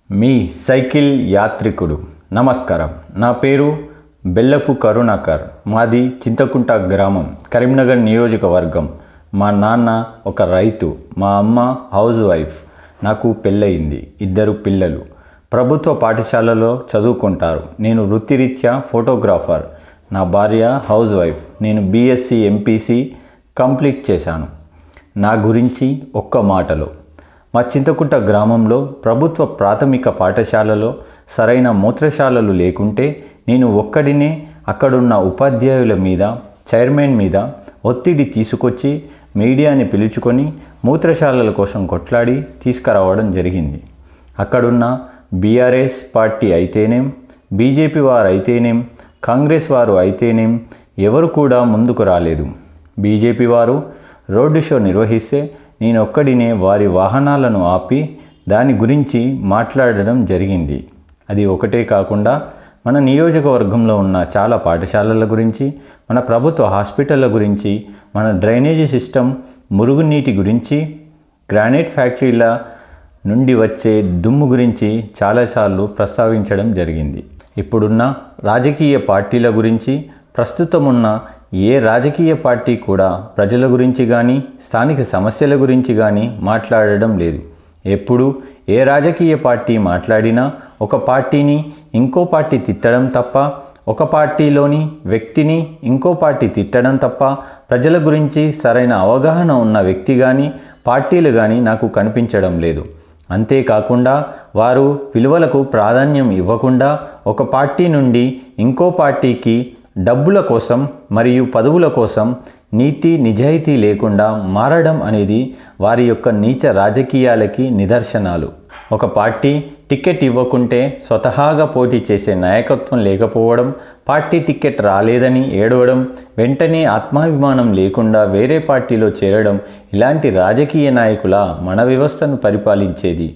మీ cycle యాత్రికుడు. నమస్కారం. నా పేరు బెల్లపు కరుణాకర్. మాది చింతకుంట గ్రామం, కరీంనగర్ నియోజకవర్గం. మా నాన్న ఒక రైతు, మా అమ్మ హౌస్ వైఫ్. నాకు పెళ్ళయింది, 2 పిల్లలు. ప్రభుత్వ పాఠశాలలో చదువుకుంటారు. నేను వృత్తిరీత్యా ఫోటోగ్రాఫర్. నా భార్య హౌస్ వైఫ్. నేను బీఎస్సీ ఎంపీసీ కంప్లీట్ చేశాను. నా గురించి ఒక్క మాటలో, మా చింతకుంట గ్రామంలో ప్రభుత్వ ప్రాథమిక పాఠశాలలో సరైన మూత్రశాలలు లేకుంటే నేను ఒక్కడినే అక్కడున్న ఉపాధ్యాయుల మీద, చైర్మన్ మీద ఒత్తిడి తీసుకొచ్చి మీడియాని పిలుచుకొని మూత్రశాలల కోసం కొట్లాడి తీసుకురావడం జరిగింది. అక్కడున్న బీఆర్ఎస్ పార్టీ అయితేనేం, బీజేపీ వారు అయితేనేం, కాంగ్రెస్ వారు అయితేనేం ఎవరు కూడా ముందుకు రాలేదు. బీజేపీ వారు రోడ్డు షో నిర్వహిస్తే నేనొక్కడినే వారి వాహనాలను ఆపి దాని గురించి మాట్లాడడం జరిగింది. అది ఒకటే కాకుండా మన నియోజకవర్గంలో ఉన్న చాలా పాఠశాలల గురించి, మన ప్రభుత్వ హాస్పిటళ్ళ గురించి, మన డ్రైనేజీ సిస్టమ్, మురుగునీటి గురించి, గ్రానైట్ ఫ్యాక్టరీల నుండి వచ్చే దుమ్ము గురించి చాలాసార్లు ప్రస్తావించడం జరిగింది. ఇప్పుడున్న రాజకీయ పార్టీల గురించి, ప్రస్తుతం ఉన్న ఏ రాజకీయ పార్టీ కూడా ప్రజల గురించి కానీ, స్థానిక సమస్యల గురించి కానీ మాట్లాడడం లేదు. ఎప్పుడు ఏ రాజకీయ పార్టీ మాట్లాడినా ఒక పార్టీని ఇంకో పార్టీ తిట్టడం తప్ప, ఒక పార్టీలోని వ్యక్తిని ఇంకో పార్టీ తిట్టడం తప్ప ప్రజల గురించి సరైన అవగాహన ఉన్న వ్యక్తి కానీ, పార్టీలు కానీ నాకు కనిపించడం లేదు. అంతేకాకుండా వారు విలువలకు ప్రాధాన్యం ఇవ్వకుండా ఒక పార్టీ నుండి ఇంకో పార్టీకి డబ్బుల కోసం మరియు పదవుల కోసం నీతి నిజాయితీ లేకుండా మారడం అనేది వారి యొక్క నీచ రాజకీయాలకి నిదర్శనాలు. ఒక పార్టీ టికెట్ ఇవ్వకుంటే స్వతహాగా పోటీ చేసే నాయకత్వం లేకపోవడం, పార్టీ టికెట్ రాలేదని ఏడవడం, వెంటనే ఆత్మాభిమానం లేకుండా వేరే పార్టీలో చేరడం, ఇలాంటి రాజకీయ నాయకుల మన వ్యవస్థను పరిపాలించేది.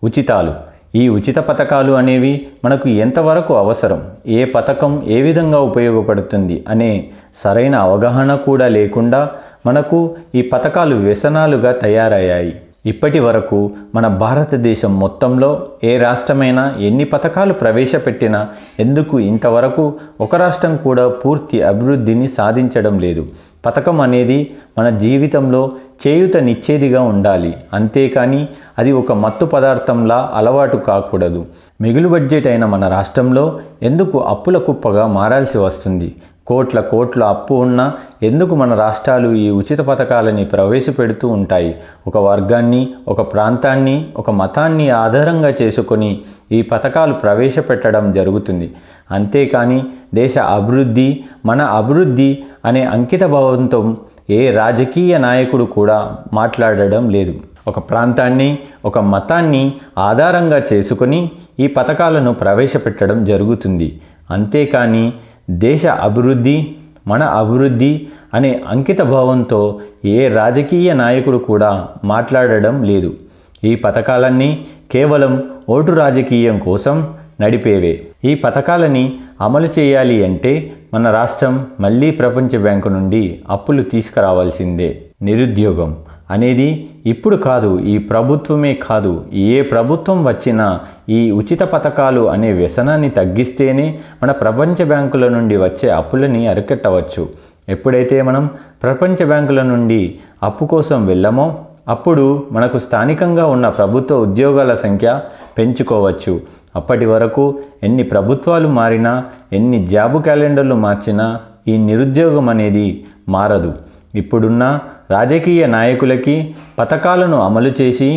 ఉచితాలు. ఈ ఉచిత పథకాలు అనేవి మనకు ఎంతవరకు అవసరం, ఏ పథకం ఏ విధంగా ఉపయోగపడుతుంది అనే సరైన అవగాహన కూడా లేకుండా మనకు ఈ పథకాలు వ్యసనాలుగా తయారయ్యాయి. ఇప్పటి వరకు మన భారతదేశం మొత్తంలో ఏ రాష్ట్రమైనా ఎన్ని పథకాలు ప్రవేశపెట్టినా ఎందుకు ఇంతవరకు ఒక రాష్ట్రం కూడా పూర్తి అభివృద్ధిని సాధించడం లేదు. పథకం అనేది మన జీవితంలో చేయూతనిచ్చేదిగా ఉండాలి, అంతేకాని అది ఒక మత్తు పదార్థంలా అలవాటు కాకూడదు. మిగులు బడ్జెట్ అయిన మన రాష్ట్రంలో ఎందుకు అప్పుల కుప్పగా మారాల్సి వస్తుంది? కోట్ల అప్పు ఉన్నా ఎందుకు మన రాష్ట్రాలు ఈ ఉచిత పథకాలని ప్రవేశపెడుతూ ఉంటాయి? ఒక వర్గాన్ని, ఒక ప్రాంతాన్ని, ఒక మతాన్ని ఆధారంగా చేసుకొని ఈ పథకాలు ప్రవేశపెట్టడం జరుగుతుంది. అంతేకాని దేశ అభివృద్ధి, మన అభివృద్ధి అనే అంకిత భావంతో ఏ రాజకీయ నాయకుడు కూడా మాట్లాడడం లేదు. ఒక ప్రాంతాన్ని, ఒక మతాన్ని ఆధారంగా చేసుకొని ఈ పథకాలను ప్రవేశపెట్టడం జరుగుతుంది. అంతేకాని దేశ అభివృద్ధి, మన అభివృద్ధి అనే అంకిత భావంతో ఏ రాజకీయ నాయకుడు కూడా మాట్లాడడం లేదు. ఈ పథకాలన్నీ కేవలం ఓటు రాజకీయం కోసం నడిపేవే. ఈ పథకాలని అమలు చేయాలి అంటే మన రాష్ట్రం మళ్ళీ ప్రపంచ బ్యాంకు నుండి అప్పులు తీసుకురావాల్సిందే. నిరుద్యోగం అనేది ఇప్పుడు కాదు, ఈ ప్రభుత్వమే కాదు, ఏ ప్రభుత్వం వచ్చినా ఈ ఉచిత పథకాలు అనే వ్యసనాన్ని తగ్గిస్తేనే మన ప్రపంచ బ్యాంకుల నుండి వచ్చే అప్పులని అరికట్టవచ్చు. ఎప్పుడైతే మనం ప్రపంచ బ్యాంకుల నుండి అప్పు కోసం వెళ్ళమో అప్పుడు మనకు స్థానికంగా ఉన్న ప్రభుత్వ ఉద్యోగాల సంఖ్య పెంచుకోవచ్చు. అప్పటి వరకు ఎన్ని ప్రభుత్వాలు మారినా, ఎన్ని జాబు క్యాలెండర్లు మార్చినా ఈ నిరుద్యోగం అనేది మారదు. ఇప్పుడున్న రాజకీయ నాయకులకి పథకాలను అమలు చేసి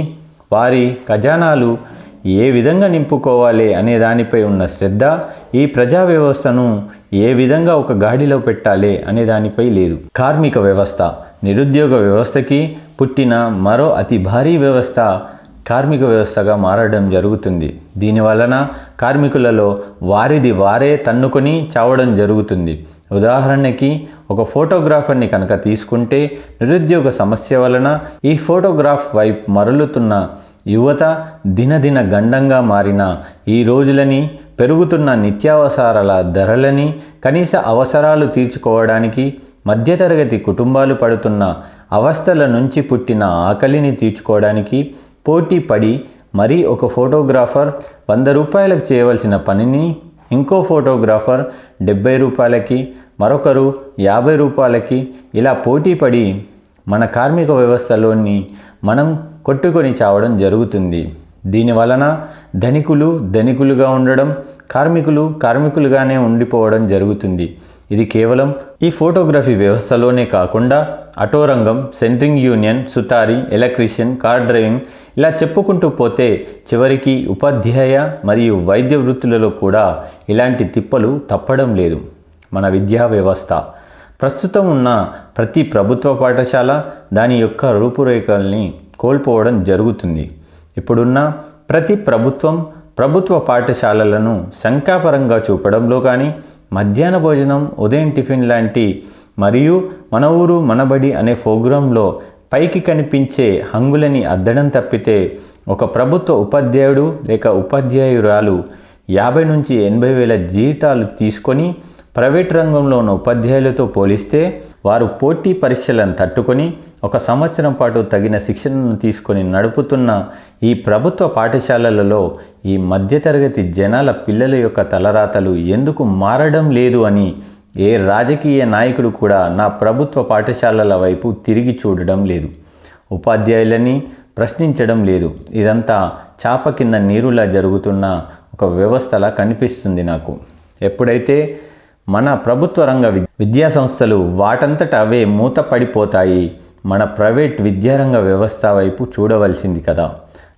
వారి ఖజానాలు ఏ విధంగా నింపుకోవాలి అనే దానిపై ఉన్న శ్రద్ధ, ఈ ప్రజా వ్యవస్థను ఏ విధంగా ఒక గాడిలో పెట్టాలి అనే దానిపై లేదు. కార్మిక వ్యవస్థ, నిరుద్యోగ వ్యవస్థకి పుట్టిన మరో అతి భారీ వ్యవస్థ కార్మిక వ్యవస్థగా మారడం జరుగుతుంది. దీనివలన కార్మికులలో వారిది వారే తన్నుకొని చావడం జరుగుతుంది. ఉదాహరణకి ఒక ఫోటోగ్రాఫర్ని కనుక తీసుకుంటే నిరుద్యోగ సమస్య వలన ఈ ఫోటోగ్రాఫ్ వైపు మరలుతున్న యువత దినదిన గండంగా మారిన ఈ రోజులని, పెరుగుతున్న నిత్యావసరాల ధరలని, కనీస అవసరాలు తీర్చుకోవడానికి మధ్యతరగతి కుటుంబాలు పడుతున్న అవస్థల నుంచి పుట్టిన ఆకలిని తీర్చుకోవడానికి పోటీ పడి మరి ఒక ఫోటోగ్రాఫర్ 100 రూపాయలకు చేయవలసిన పనిని ఇంకో ఫోటోగ్రాఫర్ 70 రూపాయలకి, మరొకరు 50 రూపాయలకి ఇలా పోటీపడి మన కార్మిక వ్యవస్థలోని మనం కొట్టుకొని చావడం జరుగుతుంది. దీనివలన ధనికులు ధనికులుగా ఉండడం, కార్మికులు కార్మికులుగానే ఉండిపోవడం జరుగుతుంది. ఇది కేవలం ఈ ఫోటోగ్రఫీ వ్యవస్థలోనే కాకుండా ఆటో రంగం, సెంట్రింగ్ యూనియన్, సుతారీ, ఎలక్ట్రీషియన్, కార్ డ్రైవింగ్ ఇలా చెప్పుకుంటూ పోతే చివరికి ఉపాధ్యాయ మరియు వైద్య వృత్తులలో కూడా ఇలాంటి తిప్పలు తప్పడం లేదు. మన విద్యా వ్యవస్థ ప్రస్తుతం ఉన్న ప్రతి ప్రభుత్వ పాఠశాల దాని యొక్క రూపురేఖల్ని కోల్పోవడం జరుగుతుంది. ఇప్పుడున్న ప్రతి ప్రభుత్వ పాఠశాలలను సంఖ్యాపరంగా చూపడంలో కానీ, మధ్యాహ్న భోజనం, ఉదయం టిఫిన్ లాంటి మరియు మన ఊరు మనబడి అనే ప్రోగ్రాంలో పైకి కనిపించే హంగులని అద్దడం తప్పితే ఒక ప్రభుత్వ ఉపాధ్యాయుడు లేక ఉపాధ్యాయురాలు 50 నుంచి 80 వేల జీతాలు తీసుకొని ప్రైవేట్ రంగంలో ఉన్న ఉపాధ్యాయులతో పోలిస్తే వారు పోటీ పరీక్షలను తట్టుకొని 1 సంవత్సరం పాటు తగిన శిక్షణను తీసుకొని నడుపుతున్న ఈ ప్రభుత్వ పాఠశాలలలో ఈ మధ్యతరగతి జనాల పిల్లల యొక్క తలరాతలు ఎందుకు మారడం లేదు అని ఏ రాజకీయ నాయకుడు కూడా నా ప్రభుత్వ పాఠశాలల వైపు తిరిగి చూడడం లేదు, ఉపాధ్యాయులని ప్రశ్నించడం లేదు. ఇదంతా చాప కింద నీరులా జరుగుతున్న ఒక వ్యవస్థలా కనిపిస్తుంది నాకు. ఎప్పుడైతే మన ప్రభుత్వ రంగ విద్యా సంస్థలు వాటంతట అవే మూతపడిపోతాయి, మన ప్రైవేట్ విద్యారంగ వ్యవస్థ వైపు చూడవలసింది కదా.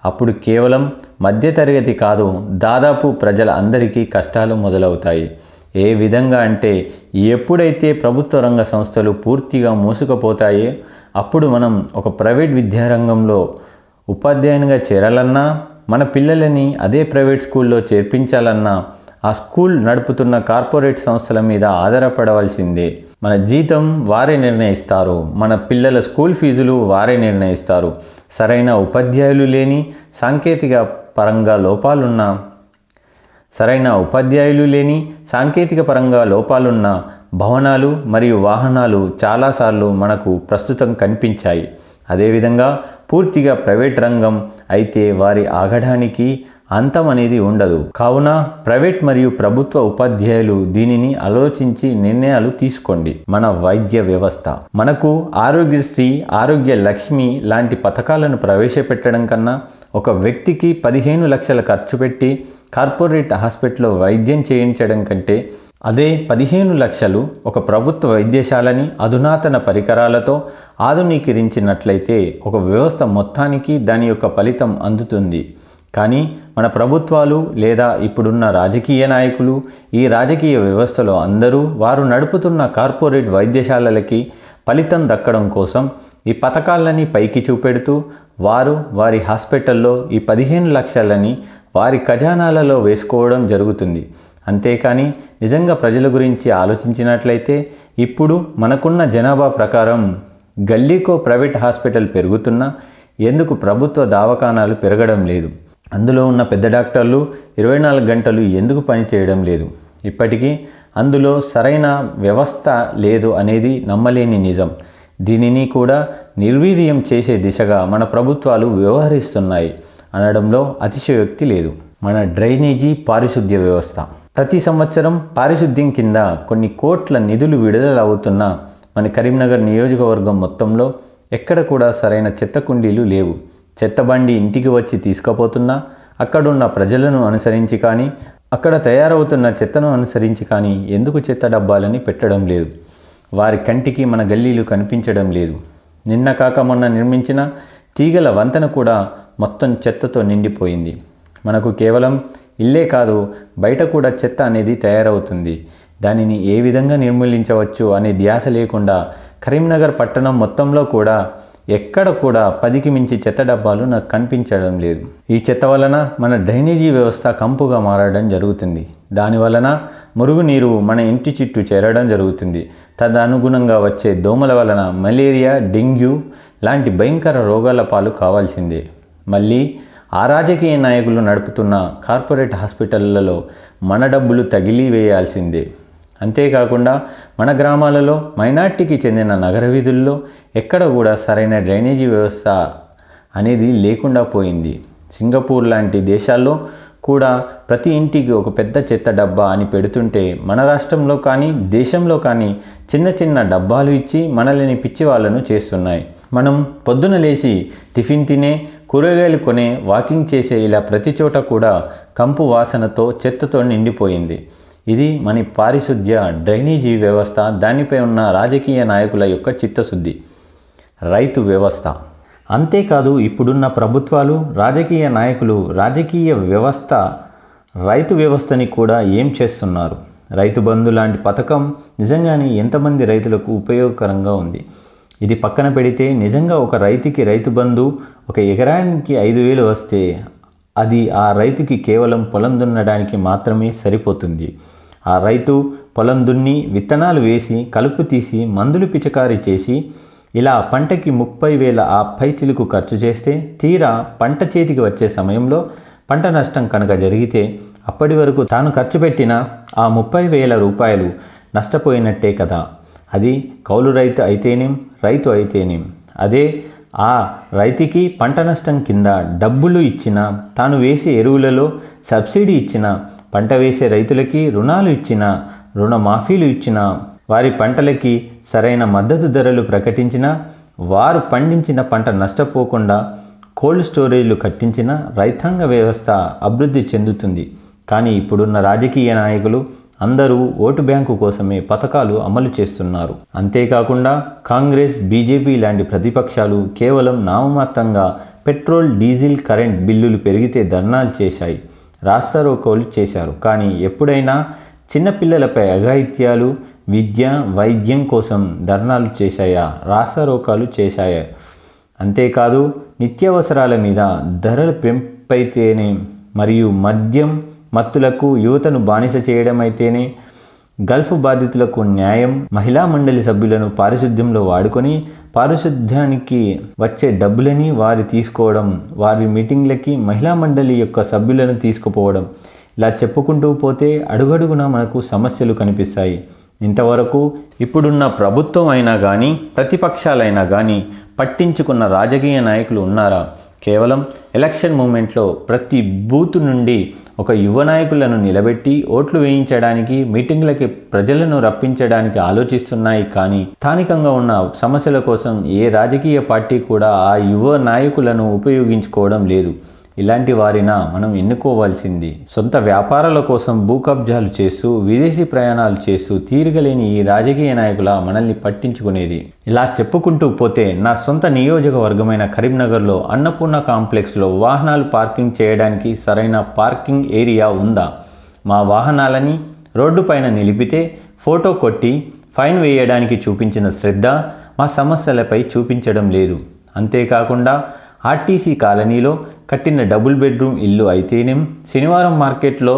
అప్పుడు కేవలం మధ్యతరగతి కాదు, దాదాపు ప్రజల అందరికీ కష్టాలు మొదలవుతాయి. ఏ విధంగా అంటే ఎప్పుడైతే ప్రభుత్వ రంగ సంస్థలు పూర్తిగా మూసుకుపోతాయో అప్పుడు మనం ఒక ప్రైవేట్ విద్యారంగంలో ఉపాధ్యాయునిగా చేరాలన్నా, మన పిల్లలని అదే ప్రైవేట్ స్కూల్లో చేర్పించాలన్నా ఆ స్కూల్ నడుపుతున్న కార్పొరేట్ సంస్థల మీద ఆధారపడవలసిందే. మన జీతం వారే నిర్ణయిస్తారు, మన పిల్లల స్కూల్ ఫీజులు వారే నిర్ణయిస్తారు. సరైన ఉపాధ్యాయులు లేని, సాంకేతిక పరంగా లోపాలున్న భవనాలు మరియు వాహనాలు చాలాసార్లు మనకు ప్రస్తుతం కనిపించాయి. అదేవిధంగా పూర్తిగా ప్రైవేట్ రంగం అయితే వారి ఆగడానికి అంతం అనేది ఉండదు. కావున ప్రైవేట్ మరియు ప్రభుత్వ ఉపాధ్యాయులు దీనిని ఆలోచించి నిర్ణయాలు తీసుకోండి. మన వైద్య వ్యవస్థ మనకు ఆరోగ్యశ్రీ, ఆరోగ్య లక్ష్మి లాంటి పథకాలను ప్రవేశపెట్టడం కన్నా ఒక వ్యక్తికి 15 లక్షల ఖర్చు పెట్టి కార్పొరేట్ హాస్పిటల్లో వైద్యం చేయించడం కంటే అదే 15 లక్షలు ఒక ప్రభుత్వ వైద్యశాలని అధునాతన పరికరాలతో ఆధునీకరించినట్లయితే ఒక వ్యవస్థ మొత్తానికి దాని యొక్క ఫలితం అందుతుంది. కానీ మన ప్రభుత్వాలు లేదా ఇప్పుడున్న రాజకీయ నాయకులు ఈ రాజకీయ వ్యవస్థలో అందరూ వారు నడుపుతున్న కార్పొరేట్ వైద్యశాలలకి ఫలితం దక్కడం కోసం ఈ పథకాలని పైకి చూపెడుతూ వారి హాస్పిటల్లో ఈ 15 లక్షలని వారి ఖజానాలలో వేసుకోవడం జరుగుతుంది. అంతేకాని నిజంగా ప్రజల గురించి ఆలోచించినట్లయితే ఇప్పుడు మనకున్న జనాభా ప్రకారం గల్లీకో ప్రైవేట్ హాస్పిటల్ పెరుగుతున్నా ఎందుకు ప్రభుత్వ దవాఖానాలు పెరగడం లేదు? అందులో ఉన్న పెద్ద డాక్టర్లు 24 గంటలు ఎందుకు పని చేయడం లేదు? ఇప్పటికీ అందులో సరైన వ్యవస్థ లేదు అనేది నమ్మలేని నిజం. దీనిని కూడా నిర్వీర్యం చేసే దిశగా మన ప్రభుత్వాలు వ్యవహరిస్తున్నాయి అనడంలో అతిశయోక్తి లేదు. మన డ్రైనేజీ పారిశుద్ధ్య వ్యవస్థ ప్రతి సంవత్సరం పారిశుద్ధ్యం కింద కొన్ని కోట్ల నిధులు విడుదల అవుతున్న మన కరీంనగర్ నియోజకవర్గం మొత్తంలో ఎక్కడ కూడా సరైన చెత్త కుండీలు లేవు. చెత్త బండి ఇంటికి వచ్చి తీసుకుపోతున్నా అక్కడున్న ప్రజలను అనుసరించి కానీ, అక్కడ తయారవుతున్న చెత్తను అనుసరించి కానీ ఎందుకు చెత్త డబ్బాలని పెట్టడం లేదు? వారి కంటికి మన గల్లీలు కనిపించడం లేదు. నిన్న కాక మొన్న నిర్మించిన తీగల వంతెన కూడా మొత్తం చెత్తతో నిండిపోయింది. మనకు కేవలం ఇల్లే కాదు, బయట కూడా చెత్త అనేది తయారవుతుంది. దానిని ఏ విధంగా నిర్మూలించవచ్చు అనే ధ్యాస లేకుండా కరీంనగర్ పట్టణం మొత్తంలో కూడా ఎక్కడ కూడా 10కి మించి చెత్త డబ్బాలు నాకు కనిపించడం లేదు. ఈ చెత్త వలన మన డ్రైనేజీ వ్యవస్థ కంపుగా మారడం జరుగుతుంది. దానివలన మురుగునీరు మన ఇంటి చుట్టూ చేరడం జరుగుతుంది. తదనుగుణంగా వచ్చే దోమల వలన మలేరియా, డెంగ్యూ లాంటి భయంకర రోగాల పాలు కావాల్సిందే. మళ్ళీ ఆ రాజకీయ నాయకులు నడుపుతున్న కార్పొరేట్ హాస్పిటళ్లలో మన డబ్బులు తగిలి వేయాల్సిందే. అంతేకాకుండా మన గ్రామాలలో మైనార్టీకి చెందిన నగర వీధుల్లో ఎక్కడ కూడా సరైన డ్రైనేజీ వ్యవస్థ అనేది లేకుండా పోయింది. సింగపూర్ లాంటి దేశాల్లో కూడా ప్రతి ఇంటికి ఒక పెద్ద చెత్త డబ్బా అని పెడుతుంటే మన రాష్ట్రంలో కానీ దేశంలో కానీ చిన్న చిన్న డబ్బాలు ఇచ్చి మనల్ని పిచ్చి వాళ్ళను చేస్తున్నాయి. మనం పొద్దున లేచి టిఫిన్ తినే, కూరగాయలు కొనే, వాకింగ్ చేసే ఇలా ప్రతి చోట కూడా కంపు వాసనతో చెత్తతో నిండిపోయింది. ఇది మన పారిశుద్ధ్య డ్రైనేజీ వ్యవస్థ, దానిపై ఉన్న రాజకీయ నాయకుల యొక్క చిత్తశుద్ధి. రైతు వ్యవస్థ అంతేకాదు, ఇప్పుడున్న ప్రభుత్వాలు, రాజకీయ నాయకులు, రాజకీయ వ్యవస్థ రైతు వ్యవస్థని కూడా ఏం చేస్తున్నారు? రైతు బంధు లాంటి పథకం నిజంగానే ఎంతమంది రైతులకు ఉపయోగకరంగా ఉంది? ఇది పక్కన పెడితే నిజంగా ఒక రైతుకి రైతు బంధు ఒక ఎకరానికి 5,000 వస్తే అది ఆ రైతుకి కేవలం పొలం దున్నడానికి మాత్రమే సరిపోతుంది. ఆ రైతు పొలం దున్ని, విత్తనాలు వేసి, కలుపు తీసి, మందులు పిచికారీ చేసి ఇలా పంటకి 30,000 ఆ పైచిలుకు ఖర్చు చేస్తే తీరా పంట చేతికి వచ్చే సమయంలో పంట నష్టం కనుక జరిగితే అప్పటి వరకు తాను ఖర్చు పెట్టిన ఆ 30,000 రూపాయలు నష్టపోయినట్టే కదా. అది కౌలు రైతు అయితేనేం, రైతు అయితేనేం. అదే ఆ రైతుకి పంట నష్టం కింద డబ్బులు ఇచ్చిన, తాను వేసే ఎరువులలో సబ్సిడీ ఇచ్చిన, పంట వేసే రైతులకి రుణాలు ఇచ్చిన, రుణమాఫీలు ఇచ్చిన, వారి పంటలకి సరైన మద్దతు ధరలు ప్రకటించిన, వారు పండించిన పంట నష్టపోకుండా కోల్డ్ స్టోరేజ్లు కట్టించిన రైతాంగ వ్యవస్థ అభివృద్ధి చెందుతుంది. కానీ ఇప్పుడున్న రాజకీయ నాయకులు అందరూ ఓటు బ్యాంకు కోసమే పథకాలు అమలు చేస్తున్నారు. అంతేకాకుండా కాంగ్రెస్, బీజేపీ లాంటి ప్రతిపక్షాలు కేవలం నామమాత్రంగా పెట్రోల్, డీజిల్, కరెంట్ బిల్లులు పెరిగితే ధర్నాలు చేశాయి, రాస్తారోకోలు చేశారు. కానీ ఎప్పుడైనా చిన్నపిల్లలపై అఘాయిత్యాలు, విద్య, వైద్యం కోసం ధర్నాలు చేశాయా, రాస్తారోకాలు చేశాయా? అంతేకాదు, నిత్యావసరాల మీద ధరల పెంపైతేనే, మరియు మద్యం, మత్తులకు యువతను బానిస చేయడం అయితేనే, గల్ఫ్ బాధితులకు న్యాయం, మహిళా మండలి సభ్యులను పారిశుద్ధ్యంలో వాడుకొని పారిశుద్ధ్యానికి వచ్చే డబ్బులని వారి తీసుకోవడం, వారి మీటింగ్లకి మహిళా మండలి యొక్క సభ్యులను తీసుకుపోవడం, ఇలా చెప్పుకుంటూ పోతే అడుగడుగునా మనకు సమస్యలు కనిపిస్తాయి. ఇంతవరకు ఇప్పుడున్న ప్రభుత్వం అయినా కానీ, ప్రతిపక్షాలైనా కానీ పట్టించుకున్న రాజకీయ నాయకులు ఉన్నారా? కేవలం ఎలక్షన్ మూమెంట్లో ప్రతి బూతు నుండి ఒక యువ నాయకులను నిలబెట్టి ఓట్లు వేయించడానికి, మీటింగ్లకి ప్రజలను రప్పించడానికి ఆలోచిస్తున్నాయి. కానీ స్థానికంగా ఉన్న సమస్యల కోసం ఏ రాజకీయ పార్టీ కూడా ఆ యువ నాయకులను ఉపయోగించుకోవడం లేదు. ఇలాంటి వారిన మనం ఎన్నుకోవాల్సింది. సొంత వ్యాపారాల కోసం భూ కబ్జాలు చేస్తూ, విదేశీ ప్రయాణాలు చేస్తూ తీరగలేని ఈ రాజకీయ నాయకుల మనల్ని పట్టించుకునేది. ఇలా చెప్పుకుంటూ పోతే నా సొంత నియోజకవర్గమైన కరీంనగర్లో అన్నపూర్ణ కాంప్లెక్స్లో వాహనాలు పార్కింగ్ చేయడానికి సరైన పార్కింగ్ ఏరియా ఉందా? మా వాహనాలని రోడ్డుపైన నిలిపితే ఫోటో కొట్టి ఫైన్ వేయడానికి చూపించిన శ్రద్ధ మా సమస్యలపై చూపించడం లేదు. అంతేకాకుండా ఆర్టీసీ కాలనీలో కట్టిన డబుల్ బెడ్రూమ్ ఇల్లు అయితేనేం, శనివారం మార్కెట్లో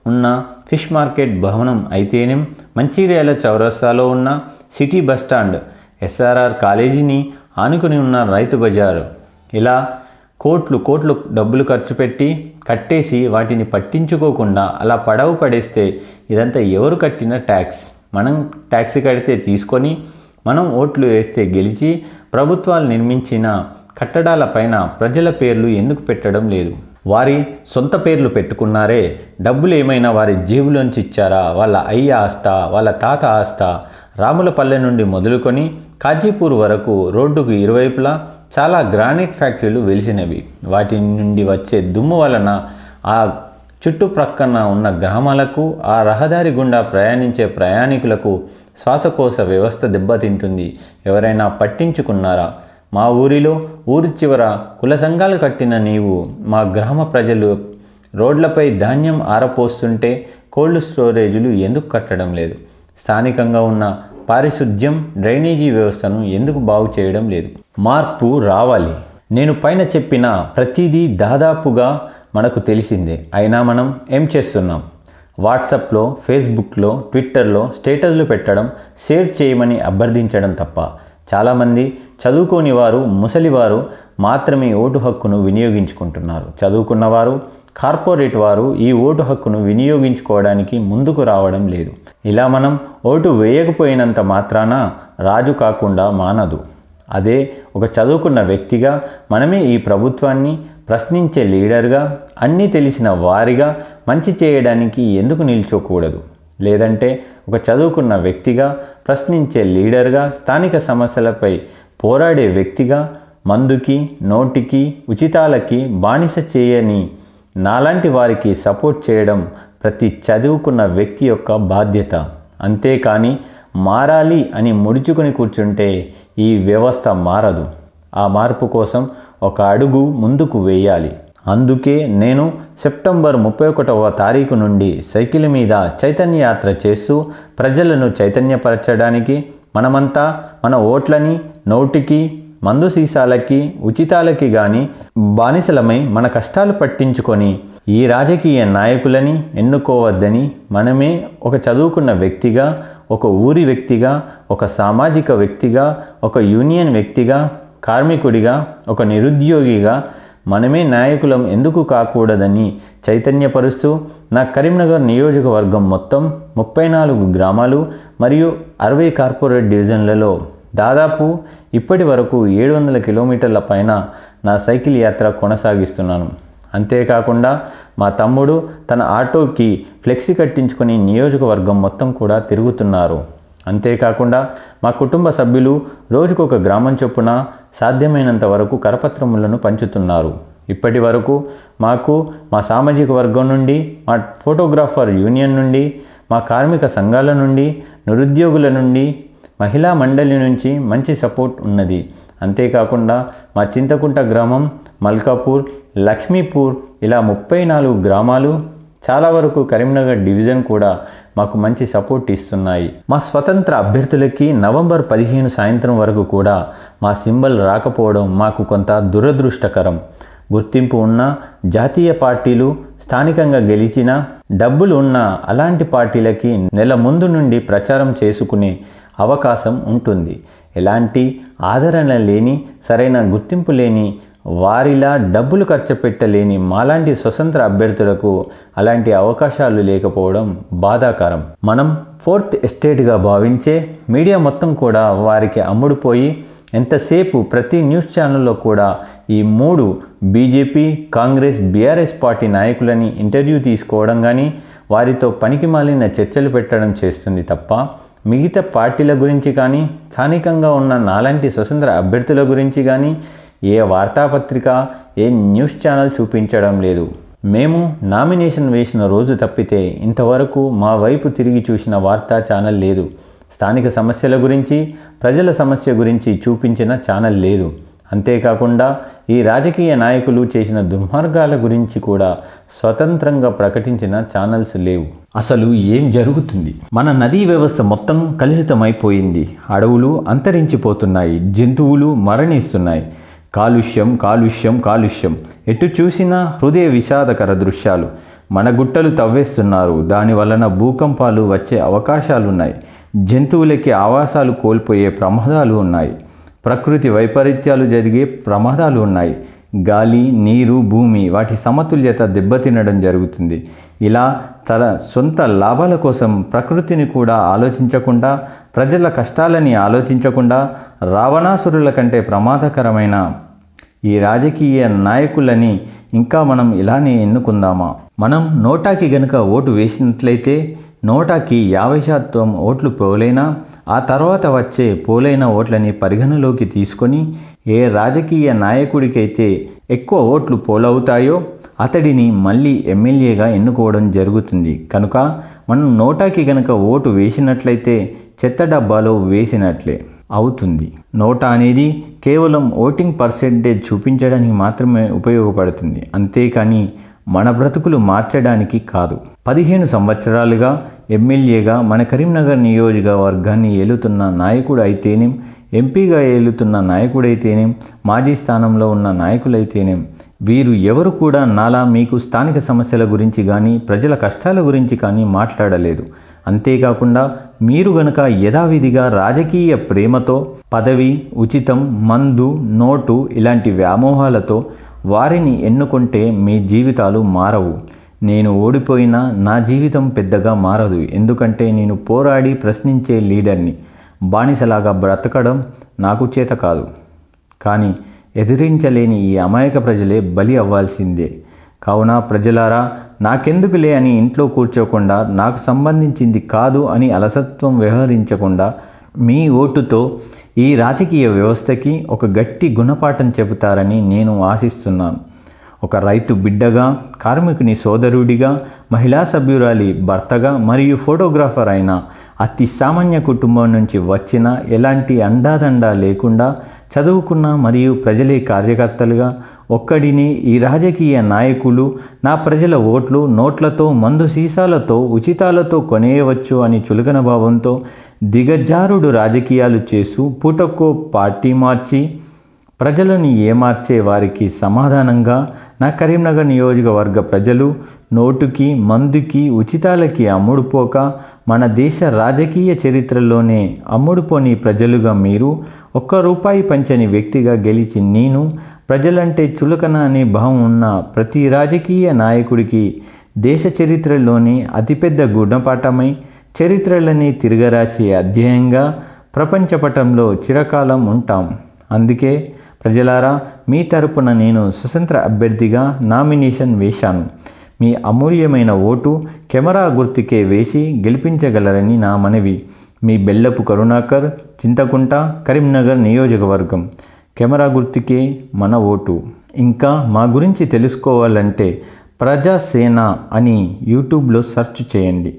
ఉన్న ఫిష్ మార్కెట్ భవనం అయితేనేం, మంచిర్యాల చౌరస్తాలో ఉన్న సిటీ బస్టాండ్, ఎస్ఆర్ఆర్ కాలేజీని ఆనుకుని ఉన్న రైతు బజారు, ఇలా కోట్లు డబ్బులు ఖర్చు పెట్టి కట్టేసి వాటిని పట్టించుకోకుండా అలా పడవు పడేస్తే ఇదంతా ఎవరు కట్టిన ట్యాక్స్? మనం ట్యాక్స్ కడితే తీసుకొని, మనం ఓట్లు వేస్తే గెలిచి ప్రభుత్వాలు నిర్మించిన కట్టడాలపైన ప్రజల పేర్లు ఎందుకు పెట్టడం లేదు? వారి సొంత పేర్లు పెట్టుకున్నారే, డబ్బులు ఏమైనా వారి జేబులోంచి ఇచ్చారా? వాళ్ళ అయ్య ఆస్తా, వాళ్ళ తాత ఆస్తా? రాములపల్లె నుండి మొదలుకొని కాజీపూర్ వరకు రోడ్డుకు ఇరువైపులా చాలా గ్రానైట్ ఫ్యాక్టరీలు వెలిసినవి. వాటి నుండి వచ్చే దుమ్ము వలన ఆ చుట్టుప్రక్కన ఉన్న గ్రామాలకు, ఆ రహదారి గుండా ప్రయాణించే ప్రయాణికులకు శ్వాసకోశ వ్యవస్థ దెబ్బతింటుంది. ఎవరైనా పట్టించుకున్నారా? మా ఊరిలో ఊరి చివర కుల సంఘాలు కట్టిన నీవు మా గ్రామ ప్రజలు రోడ్లపై ధాన్యం ఆరపోస్తుంటే కోల్డ్ స్టోరేజీలు ఎందుకు కట్టడం లేదు? స్థానికంగా ఉన్న పారిశుద్ధ్యం, డ్రైనేజీ వ్యవస్థను ఎందుకు బాగు చేయడం లేదు? మార్పు రావాలి. నేను పైన చెప్పిన ప్రతిదీ దాదాపుగా మనకు తెలిసిందే. అయినా మనం ఏం చేస్తున్నాం? వాట్సాప్లో, ఫేస్బుక్లో, ట్విట్టర్లో స్టేటస్లు పెట్టడం, షేర్ చేయమని అభ్యర్థించడం తప్ప. చాలామంది చదువుకోని వారు, ముసలివారు మాత్రమే ఓటు హక్కును వినియోగించుకుంటున్నారు. చదువుకున్నవారు, కార్పొరేట్ వారు ఈ ఓటు హక్కును వినియోగించుకోవడానికి ముందుకు రావడం లేదు. ఇలా మనం ఓటు వేయకపోయినంత మాత్రాన రాజు కాకుండా మానదు. అదే ఒక చదువుకున్న వ్యక్తిగా మనమే ఈ ప్రభుత్వాన్ని, ప్రశ్నించే లీడర్గా, అన్నీ తెలిసిన వారిగా మంచి చేయడానికి ఎందుకు నిల్చోకూడదు? లేదంటే ఒక చదువుకున్న వ్యక్తిగా, ప్రశ్నించే లీడర్గా, స్థానిక సమస్యలపై పోరాడే వ్యక్తిగా మందుకి, నోటికి, ఉచితాలకి బానిస చేయని నాలాంటి వారికి సపోర్ట్ చేయడం ప్రతి చదువుకున్న వ్యక్తి యొక్క బాధ్యత. అంతేకాని మారాలి అని ముడుచుకొని కూర్చుంటే ఈ వ్యవస్థ మారదు. ఆ మార్పు కోసం ఒక అడుగు ముందుకు వేయాలి. అందుకే నేను సెప్టెంబర్ 31వ తారీఖు నుండి సైకిల్ మీద చైతన్య యాత్ర చేస్తూ ప్రజలను చైతన్యపరచడానికి, మనమంతా మన ఓట్లని నోటికి, మందు సీసాలకి, ఉచితాలకి గాని బానిసలమై మన కష్టాలు పట్టించుకొని ఈ రాజకీయ నాయకులని ఎన్నుకోవద్దని మనమే ఒక చదువుకున్న వ్యక్తిగా, ఒక ఊరి వ్యక్తిగా, ఒక సామాజిక వ్యక్తిగా, ఒక యూనియన్ వ్యక్తిగా, కార్మికుడిగా, ఒక నిరుద్యోగిగా మనమే నాయకులం ఎందుకు కాకూడదని చైతన్యపరుస్తూ నా కరీంనగర్ నియోజకవర్గం మొత్తం 34 గ్రామాలు మరియు 60 కార్పొరేట్ డివిజన్లలో దాదాపు ఇప్పటి వరకు 700 కిలోమీటర్ల పైన నా సైకిల్ యాత్ర కొనసాగిస్తున్నాను. అంతేకాకుండా మా తమ్ముడు తన ఆటోకి ఫ్లెక్సీ కట్టించుకొని నియోజకవర్గం మొత్తం కూడా తిరుగుతున్నారు. అంతేకాకుండా మా కుటుంబ సభ్యులు రోజుకొక గ్రామం చొప్పున సాధ్యమైనంత వరకు కరపత్రములను పంచుతున్నారు. ఇప్పటి వరకు మాకు మా సామాజిక వర్గం నుండి, మా ఫోటోగ్రాఫర్ యూనియన్ నుండి, మా కార్మిక సంఘాల నుండి, నిరుద్యోగుల నుండి, మహిళా మండలి నుంచి మంచి సపోర్ట్ ఉన్నది. అంతేకాకుండా మా చింతకుంట గ్రామం, మల్కాపూర్, లక్ష్మీపూర్ ఇలా 34 గ్రామాలు, చాలా వరకు కరీంనగర్ డివిజన్ కూడా మాకు మంచి సపోర్ట్ ఇస్తున్నాయి. మా స్వతంత్ర అభ్యర్థులకి నవంబర్ 15 సాయంత్రం వరకు కూడా మా సింబల్ రాకపోవడం మాకు కొంత దురదృష్టకరం. గుర్తింపు ఉన్న జాతీయ పార్టీలు, స్థానికంగా గెలిచిన డబ్బులు ఉన్న అలాంటి పార్టీలకి నెల ముందు నుండి ప్రచారం చేసుకునే అవకాశం ఉంటుంది. ఎలాంటి ఆదరణ లేని, సరైన గుర్తింపు లేని వారిలా డబ్బులు ఖర్చు పెట్టలేని మాలాంటి స్వతంత్ర అభ్యర్థులకు అలాంటి అవకాశాలు లేకపోవడం బాధాకరం. మనం ఫోర్త్ ఎస్టేట్గా భావించే మీడియా మొత్తం కూడా వారికి అమ్ముడుపోయి ఎంతసేపు ప్రతి న్యూస్ ఛానల్లో కూడా ఈ 3 బీజేపీ, కాంగ్రెస్, బీఆర్ఎస్ పార్టీ నాయకులని ఇంటర్వ్యూ తీసుకోవడం కానీ, వారితో పనికిమాలిన చర్చలు పెట్టడం చేస్తుంది తప్ప మిగతా పార్టీల గురించి కానీ, స్థానికంగా ఉన్న నాలాంటి స్వతంత్ర అభ్యర్థుల గురించి కానీ ఏ వార్తాపత్రిక, ఏ న్యూస్ ఛానల్ చూపించడం లేదు. మేము నామినేషన్ వేసిన రోజు తప్పితే ఇంతవరకు మా వైపు తిరిగి చూసిన వార్తా ఛానల్ లేదు. స్థానిక సమస్యల గురించి, ప్రజల సమస్య గురించి చూపించిన ఛానల్ లేదు. అంతేకాకుండా ఈ రాజకీయ నాయకులు చేసిన దుర్మార్గాల గురించి కూడా స్వతంత్రంగా ప్రకటించిన ఛానల్స్ లేవు. అసలు ఏం జరుగుతుంది? మన నదీ వ్యవస్థ మొత్తం కలుషితమైపోయింది. అడవులు అంతరించిపోతున్నాయి, జంతువులు మరణిస్తున్నాయి. కాలుష్యం, కాలుష్యం, కాలుష్యం. ఎటు చూసినా హృదయ విషాదకర దృశ్యాలు. మన గుట్టలు తవ్వేస్తున్నారు. దాని వలన భూకంపాలు వచ్చే అవకాశాలున్నాయి. జంతువులకి ఆవాసాలు కోల్పోయే ప్రమాదాలు ఉన్నాయి. ప్రకృతి వైపరీత్యాలు జరిగే ప్రమాదాలు ఉన్నాయి. గాలి, నీరు, భూమి వాటి సమతుల్యత దెబ్బతినడం జరుగుతుంది. ఇలా తన సొంత లాభాల కోసం ప్రకృతిని కూడా ఆలోచించకుండా, ప్రజల కష్టాలని ఆలోచించకుండా రావణాసురుల కంటే ప్రమాదకరమైన ఈ రాజకీయ నాయకులని ఇంకా మనం ఇలానే ఎన్నుకుందామా? మనం నోటాకి గనుక ఓటు వేసినట్లయితే నోటాకి 50% ఓట్లు పోలైనా ఆ తర్వాత వచ్చే పోలైన ఓట్లని పరిగణలోకి తీసుకొని ఏ రాజకీయ నాయకుడికైతే ఎక్కువ ఓట్లు పోలవుతాయో అతడిని మళ్ళీ ఎమ్మెల్యేగా ఎన్నుకోవడం జరుగుతుంది. కనుక మనం నోటాకి గనక ఓటు వేసినట్లయితే చెత్త డబ్బాలో వేసినట్లే అవుతుంది. నోటా అనేది కేవలం ఓటింగ్ పర్సెంటేజ్ చూపించడానికి మాత్రమే ఉపయోగపడుతుంది, అంతేకాని మన బ్రతుకులు మార్చడానికి కాదు. 15 సంవత్సరాలుగా ఎమ్మెల్యేగా మన కరీంనగర్ నియోజకవర్గాన్ని ఏలుతున్న నాయకుడు అయితేనేం, ఎంపీగా ఏలుతున్న నాయకుడైతేనేం, మాజీ స్థానంలో ఉన్న నాయకులైతేనేం, వీరు ఎవరు కూడా నాలా మీకు స్థానిక సమస్యల గురించి కానీ, ప్రజల కష్టాల గురించి కానీ మాట్లాడలేదు. అంతేకాకుండా మీరు గనక యథావిధిగా రాజకీయ ప్రేమతో, పదవి, ఉచితం, మందు, నోటు ఇలాంటి వ్యామోహాలతో వారిని ఎన్నుకుంటే మీ జీవితాలు మారవు. నేను ఓడిపోయినా నా జీవితం పెద్దగా మారదు. ఎందుకంటే నేను పోరాడి ప్రశ్నించే లీడర్ని. బానిసలాగా బ్రతకడం నాకు చేత కాదు. కానీ ఎదిరించలేని ఈ అమాయక ప్రజలే బలి అవ్వాల్సిందే. కావున ప్రజలారా, నాకెందుకులే అని ఇంట్లో కూర్చోకుండా, నాకు సంబంధించింది కాదు అని అలసత్వం వ్యవహరించకుండా మీ ఓటుతో ఈ రాజకీయ వ్యవస్థకి ఒక గట్టి గుణపాఠం చెబుతారని నేను ఆశిస్తున్నాను. ఒక రైతు బిడ్డగా, కార్మికుని సోదరుడిగా, మహిళా సభ్యురాలి భర్తగా మరియు ఫోటోగ్రాఫర్ అయిన అతి సామాన్య కుటుంబం నుంచి వచ్చిన, ఎలాంటి అండాదండా లేకుండా చదువుకున్న మరియు ప్రజలే కార్యకర్తలుగా ఒక్కడిని ఈ రాజకీయ నాయకులు నా ప్రజల ఓట్లు నోట్లతో, మందు సీసాలతో, ఉచితాలతో కొనేయవచ్చు అని చులకన భావంతో దిగజారుడు రాజకీయాలు చేస్తూ పూటకో పార్టీ మార్చి ప్రజలను ఏమార్చే వారికి సమాధానంగా నా కరీంనగర్ నియోజకవర్గ ప్రజలు నోటుకి, మందుకి, ఉచితాలకి అమ్ముడుపోక మన దేశ రాజకీయ చరిత్రలోనే అమ్ముడుపోని ప్రజలుగా మీరు ₹1 పంచని వ్యక్తిగా గెలిచి నేను ప్రజలంటే చులకన అనే భావం ఉన్న ప్రతి రాజకీయ నాయకుడికి దేశ చరిత్రలోని అతిపెద్ద గుణపాఠమై చరిత్రలని తిరగరాసే అధ్యాయంగా ప్రపంచపటంలో చిరకాలం ఉంటాం. అందుకే ప్రజలారా, మీ తరపున నేను స్వతంత్ర అభ్యర్థిగా నామినేషన్ వేశాను. మీ అమూల్యమైన ఓటు కెమెరా గుర్తుకే వేసి గెలిపించగలరని నా మనవి. మీ బెల్లపు కరుణాకర్, చింతకుంట, కరీంనగర్ నియోజకవర్గం. కెమెరా గుర్తుకే మన ఓటు. ఇంకా మా గురించి తెలుసుకోవాలంటే ప్రజాసేన అని యూట్యూబ్లో సెర్చ్ చేయండి.